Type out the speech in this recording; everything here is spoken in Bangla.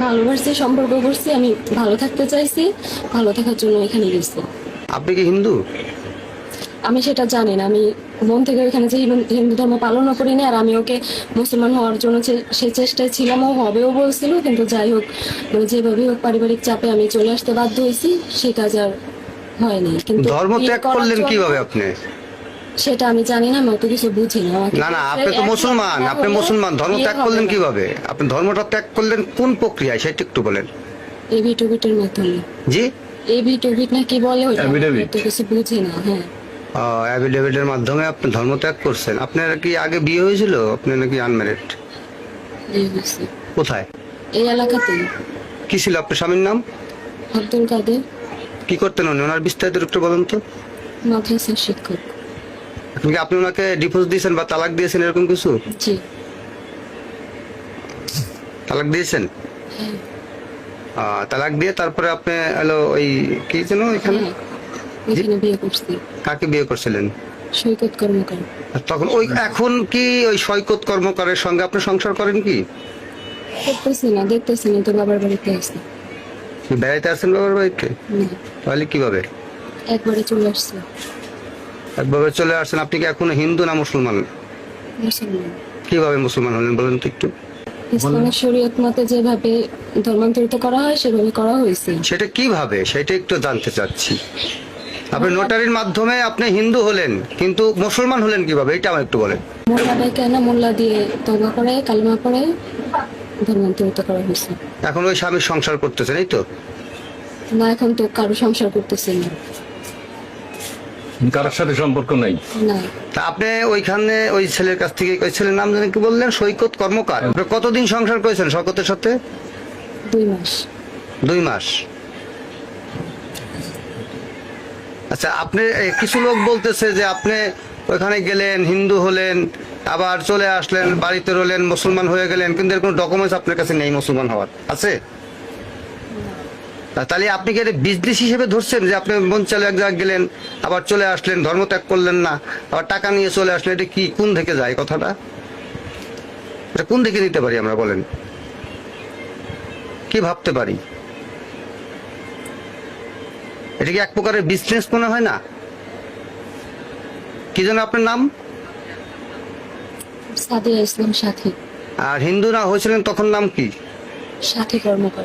ভালোবাসছি, সম্পর্ক করছি, আমি ভালো থাকতে চাইছি, ভালো থাকার জন্য এখানে গেছি। আপনি কি হিন্দু? আমি সেটা জানি না, আমি মন থেকে ওইখানে যে হিন্দু ধর্ম পালনও করিনি, আর আমি ওকে মুসলমান হওয়ার জন্য সে চেষ্টায় ছিলাম, ও হবেও বলছিল, কিন্তু যাই হোক মানে যেভাবে হোক পারিবারিক চাপে আমি চলে আসতে বাধ্য হয়েছি, সে কাজ আর হয়নি। কিন্তু ধর্ম বিয়ে ত্যাগ করার করলেন জন্য- কিভাবে আপনি? সেটা আমি জানি না, আমি অত কিছু বুঝি না। আমাকে না না, আপনি তো মুসলমান, আপনি মুসলমান, ধর্ম ত্যাগ করলেন কিভাবে? আপনি ধর্মটা ত্যাগ করলেন কোন প্রক্রিয়ায় সেটা একটু বলেন। এবি টুবিটের মাধ্যমে। জি, এবি টুবিট না কি বলে ওইটা, আমি Affidavit। অত কিছু বুঝি না। হ্যাঁ, অ্যাফিডেভিটের মাধ্যমে আপনি ধর্ম ত্যাগ করছেন। আপনার কি আগে বিয়ে হয়েছিল? আপনি নাকি আনম্যারিড? এই হয়েছে কোথায়? এই এলাকাতেই। কি ছিল আপনার স্বামীর নাম? আব্দুল কাদের, কি করতেন উনি? ওনার বিস্তারিত একটু বলেন তো। মাদ্রাসার শিক্ষক। আপনি ওনাকে ডিভোর্স দিয়েছেন বা তালাক দিয়েছেন এরকম কিছু? জি। তালাক দিয়েছেন? হ্যাঁ, তালাক দিয়ে তারপরে আপনি হলো ওই কি যেন এখানে হ্যাঁ, ওইখানে বিয়ে করছি। কাকে বিয়ে করছিলেন? সৈকত কর্মকার। আর তখন ওই এখন কি ওই সৈকত কর্মকারের সঙ্গে আপনি সংসার করেন কি? করতেছি না, দেখতেছি না, তো বাবার বাড়িতে আসছি। বেড়াইতে আসছেন বাবার বাড়িতে? না, তাহলে কিভাবে একবারে চলে আসছে। একভাবে চলে আসছেন? আপনি কি এখন হিন্দু না মুসলমান? মুসলমান। কিভাবে মুসলমান হলেন বলেন তো একটু। ইসলামিক শরীয়ত মতে যেভাবে ধর্মান্তরিত করা হয় সেভাবে করা হয়েছে। সেটা কিভাবে, সেটা একটু জানতে চাচ্ছি। আপনি নোটারির মাধ্যমে আপনি হিন্দু হলেন, কিন্তু মুসলমান হলেন কিভাবে, এটা আমার একটু বলেন। মোল্লা ডাইকে না, মোল্লা দিয়ে তওবা করে কালিমা পড়ে ধর্মান্তরিত করা হয়েছে। এখন ওই স্বামীর সংসার করতেছেন, এই তো? না, এখন তো কারো সংসার করতেছে না। কারোর সাথে সম্পর্ক নাই। না, তা আপনি ওইখানে ওই ছেলের কাছ থেকে, ওই ছেলের নাম জানি কি বললেন? সৈকত কর্মকার। আপনি কতদিন সংসার করেছেন সৈকতের সাথে? 2 মাস। 2 মাস। আচ্ছা, আপনি কিছু লোক বলতেছে যে আপনি ওখানে গেলেন, হিন্দু হলেন, আবার চলে আসলেন, বাড়িতে রইলেন, মুসলমান হয়ে গেলেন, কিন্তু এর কোনো ডকুমেন্টস আপনার কাছে নেই মুসলমান হওয়ার, আছে? তাহলে আপনি কি এটা বিজনেস হিসেবে ধরছেন যে আপনি মন চালে এক জায়গায় গেলেন, আবার চলে আসলেন, ধর্ম ত্যাগ করলেন না, আবার টাকা নিয়ে চলে আসলেন? এটা কি, কোন থেকে যায় কথাটা? এটা কোন দিকে নিতে পারি আমরা, বলেন? কি ভাবতে পারি? এটা কি এক প্রকারের বিজনেস মনে হয় না? কি যেন আপনার নাম? সাদিয়া ইসলাম সাথী। আর হিন্দু না হয়েছিলেন তখন নাম কি? সাথী কর্মকার।